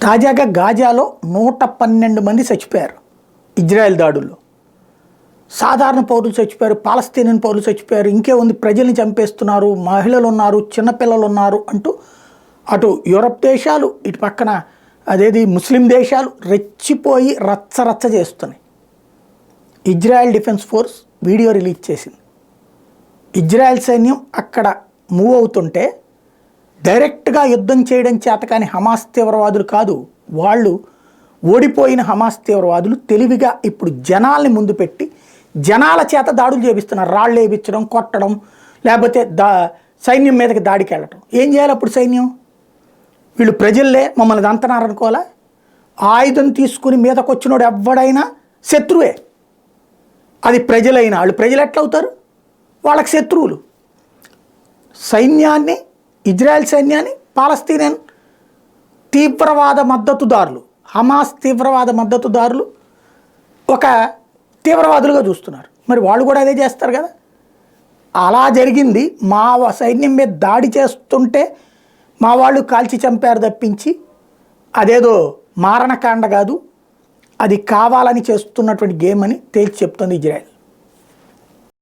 తాజాగా గాజాలో 112 మంది చచ్చిపోయారు ఇజ్రాయెల్ దాడుల్లో. సాధారణ పౌరులు చచ్చిపోయారు, పాలస్తీనియన్ పౌరులు చచ్చిపోయారు, ఇంకే ఉంది ప్రజల్ని చంపేస్తున్నారు, మహిళలు ఉన్నారు, చిన్నపిల్లలు ఉన్నారు అంటూ అటు యూరప్ దేశాలు, ఇటు పక్కన అదేది ముస్లిం దేశాలు రెచ్చిపోయి రచ్చరచ్చ చేస్తున్నాయి. Israel defence force video release చేసింది. ఇజ్రాయెల్ సైన్యం అక్కడ మూవ్ అవుతుంటే డైరెక్ట్గా యుద్ధం చేయడం చేతకాని హమాస్ తీవ్రవాదులు కాదు, వాళ్ళు ఓడిపోయిన హమాస్ తీవ్రవాదులు తెలివిగా ఇప్పుడు జనాల్ని ముందు పెట్టి జనాల చేత దాడులు చేపిస్తున్నారు. రాళ్ళు వేయించడం, కొట్టడం, లేకపోతే సైన్యం మీదకి దాడికి వెళ్ళటం. ఏం చేయాలి అప్పుడు సైన్యం? వీళ్ళు ప్రజల్లే మమ్మల్ని దంతనారనుకోవాలా? ఆయుధం తీసుకుని మీదకి వచ్చినోడు ఎవడైనా శత్రువే. అది ప్రజలైనా వాళ్ళు ప్రజలు ఎట్లా అవుతారు? వాళ్ళకి శత్రువులు. సైన్యాన్ని, ఇజ్రాయెల్ సైన్యాన్ని పాలస్తీనియన్ తీవ్రవాద మద్దతుదారులు, హమాస్ తీవ్రవాద మద్దతుదారులు ఒక తీవ్రవాదులుగా చూస్తున్నారు. మరి వాళ్ళు కూడా అదే చేస్తారు కదా. అలా జరిగింది. మా సైన్యం మీద దాడి చేస్తుంటే మా వాళ్ళు కాల్చి చంపారు తప్పించి అదేదో మారణకాండ కాదు, అది కావాలని చేస్తున్నటువంటి గేమ్ అని తేల్చి చెప్తుంది ఇజ్రాయెల్.